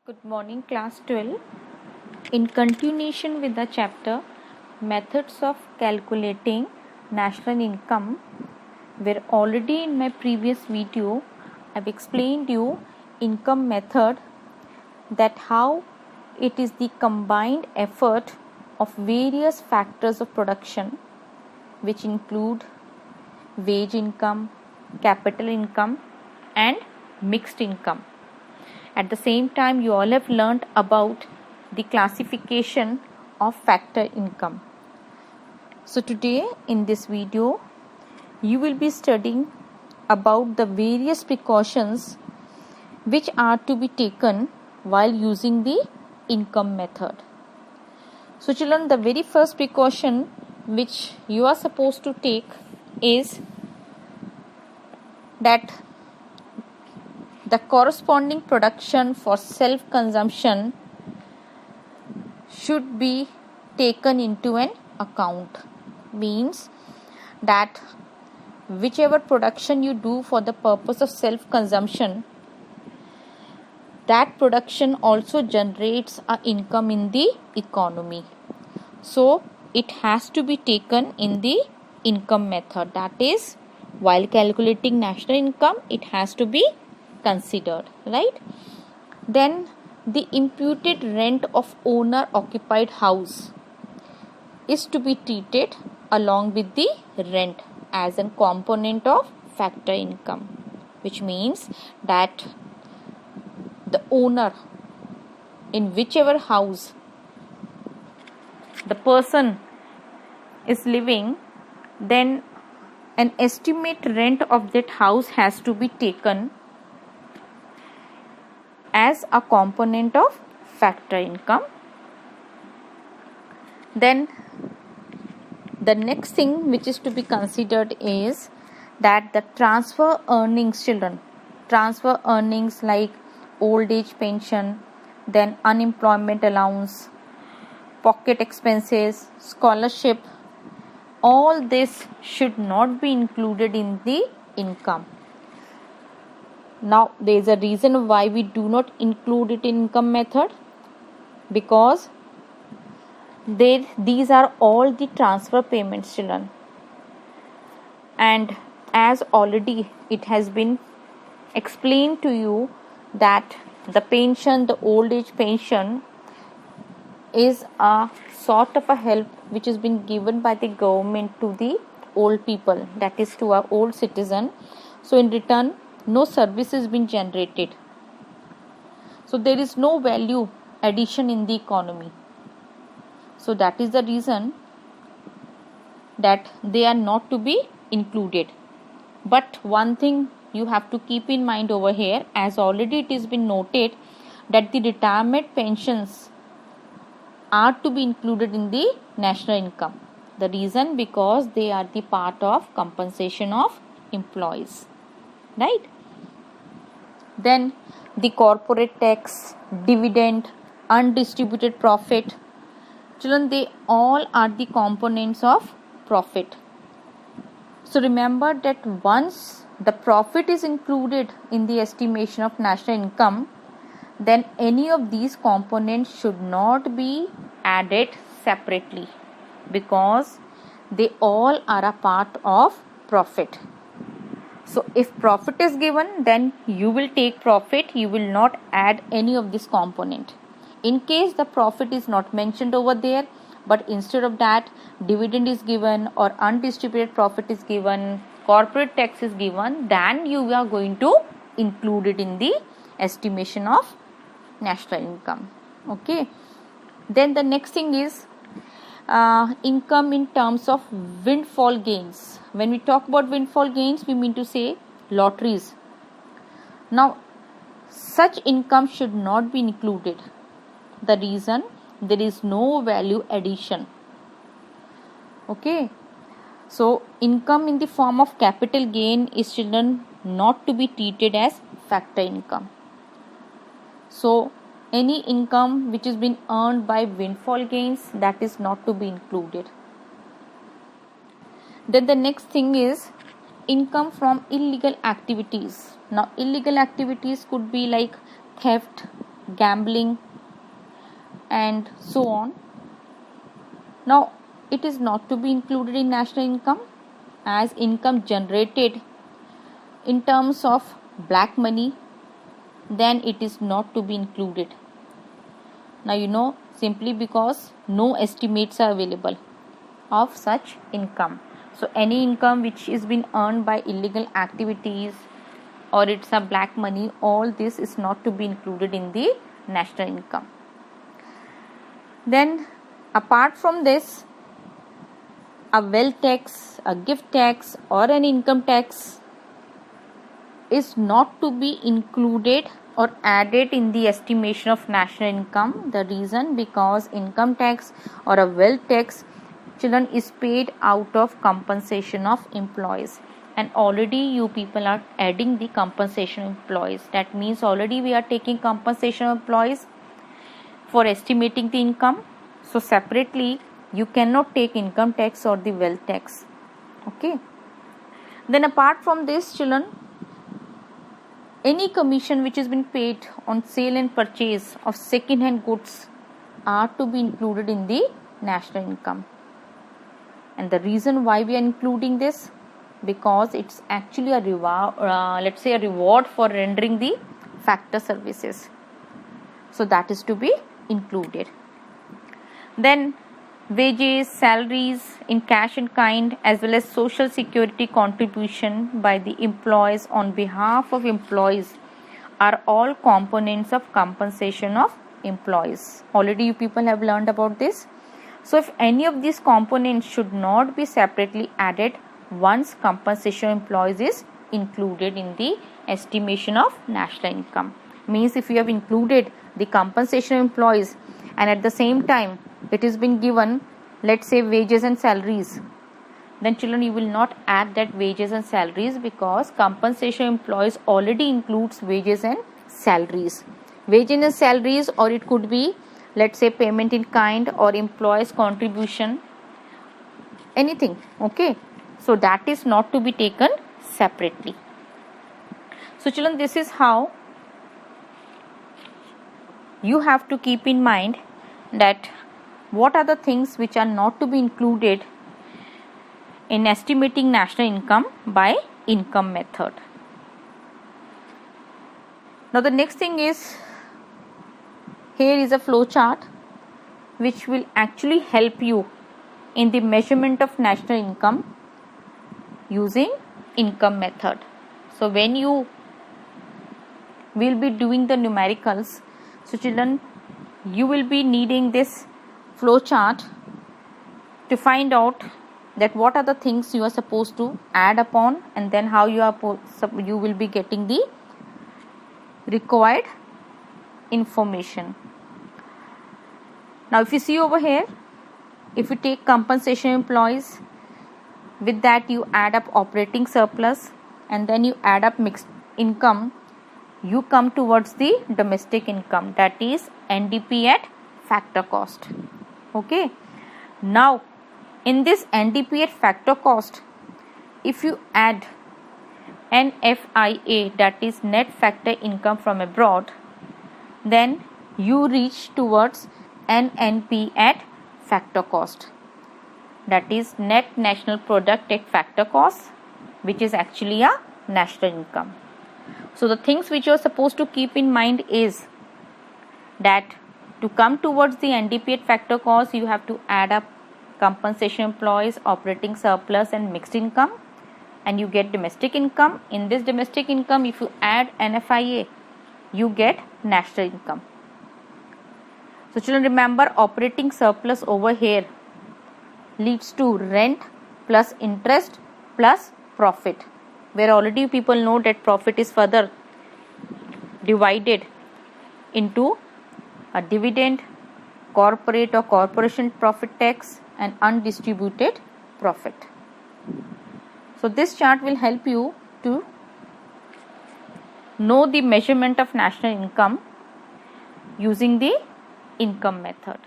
Good morning, class 12. In continuation with the chapter Methods of Calculating National Income, where already in my previous video I've explained you income method, that how it is the combined effort of various factors of production, which include wage income, capital income and mixed income. At the same time, you all have learned about the classification of factor income. So today in this video, you will be studying about the various precautions which are to be taken while using the income method. So children, the very first precaution which you are supposed to take is that the corresponding production for self-consumption should be taken into an account. Means that whichever production you do for the purpose of self-consumption, that production also generates an income in the economy. So it has to be taken in the income method. That is, while calculating national income, it has to be considered, right? Then the imputed rent of owner occupied house is to be treated along with the rent as a component of factor income, which means that the owner in whichever house the person is living, then an estimate rent of that house has to be taken as a component of factor income. Then the next thing which is to be considered is that the transfer earnings like old age pension, then unemployment allowance, pocket expenses, scholarship, all this should not be included in the income. Now, there is a reason why we do not include it in income method, because these are all the transfer payments, children. And as already it has been explained to you that the pension, the old age pension, is a sort of a help which has been given by the government to the old people, that is to our old citizen. So in return, no service has been generated. So there is no value addition in the economy. So that is the reason that they are not to be included. But one thing you have to keep in mind over here, as already it has been noted, that the retirement pensions are to be included in the national income. The reason, because they are the part of compensation of employees, right? Then the corporate tax, dividend, undistributed profit, children, they all are the components of profit. So remember that once the profit is included in the estimation of national income, then any of these components should not be added separately, because they all are a part of profit. So if profit is given, then you will take profit, you will not add any of this component. In case the profit is not mentioned over there, but instead of that dividend is given or undistributed profit is given, corporate tax is given, then you are going to include it in the estimation of national income. Okay. Then the next thing is income in terms of windfall gains. When we talk about windfall gains, we mean to say lotteries. Now, such income should not be included. The reason, there is no value addition. Okay. So, income in the form of capital gain is, children, not to be treated as factor income. So, any income which has been earned by windfall gains, that is not to be included. Then the next thing is income from illegal activities. Now, illegal activities could be like theft, gambling, and so on. Now, it is not to be included in national income, as income generated in terms of black money, then it is not to be included. Now simply because no estimates are available of such income. So any income which is been earned by illegal activities or it's a black money, all this is not to be included in the national income. Then apart from this, a wealth tax, a gift tax or an income tax is not to be included or added in the estimation of national income. The reason, because income tax or a wealth tax, children, is paid out of compensation of employees, and already you people are adding the compensation of employees. That means already we are taking compensation of employees for estimating the income. So separately you cannot take income tax or the wealth tax. Okay. Then apart from this, children, any commission which has been paid on sale and purchase of second hand goods are to be included in the national income. And the reason why we are including this, because it's actually a reward for rendering the factor services. So that is to be included. Then wages, salaries in cash and kind, as well as social security contribution by the employees on behalf of employees are all components of compensation of employees. Already you people have learned about this. So if any of these components should not be separately added once compensation of employees is included in the estimation of national income. Means if you have included the compensation of employees and at the same time it has been given, let's say, wages and salaries, then children, you will not add that wages and salaries, because compensation of employees already includes wages and salaries. Wages and salaries, or it could be, let's say, payment in kind or employees contribution, anything. Okay, so that is not to be taken separately. So children, this is how you have to keep in mind that what are the things which are not to be included in estimating national income by income method. Now the next thing is, here is a flow chart which will actually help you in the measurement of national income using income method. So when you will be doing the numericals, so children, you will be needing this flow chart to find out that what are the things you are supposed to add upon, and then how you will be getting the required information. Now if you see over here, if you take compensation employees, with that you add up operating surplus, and then you add up mixed income, you come towards the domestic income, that is NDP at factor cost. Okay, now in this NDP at factor cost, if you add NFIA, that is net factor income from abroad, then you reach towards NNP at factor cost, that is net national product at factor cost, which is actually a national income. So the things which you are supposed to keep in mind is that to come towards the NDP at factor cost, you have to add up compensation employees, operating surplus and mixed income, and you get domestic income. In this domestic income, if you add NFIA, you get national income. So children, remember, operating surplus over here leads to rent plus interest plus profit, where already people know that profit is further divided into a dividend, corporate or corporation profit tax, and undistributed profit. So this chart will help you to know the measurement of national income using the income method.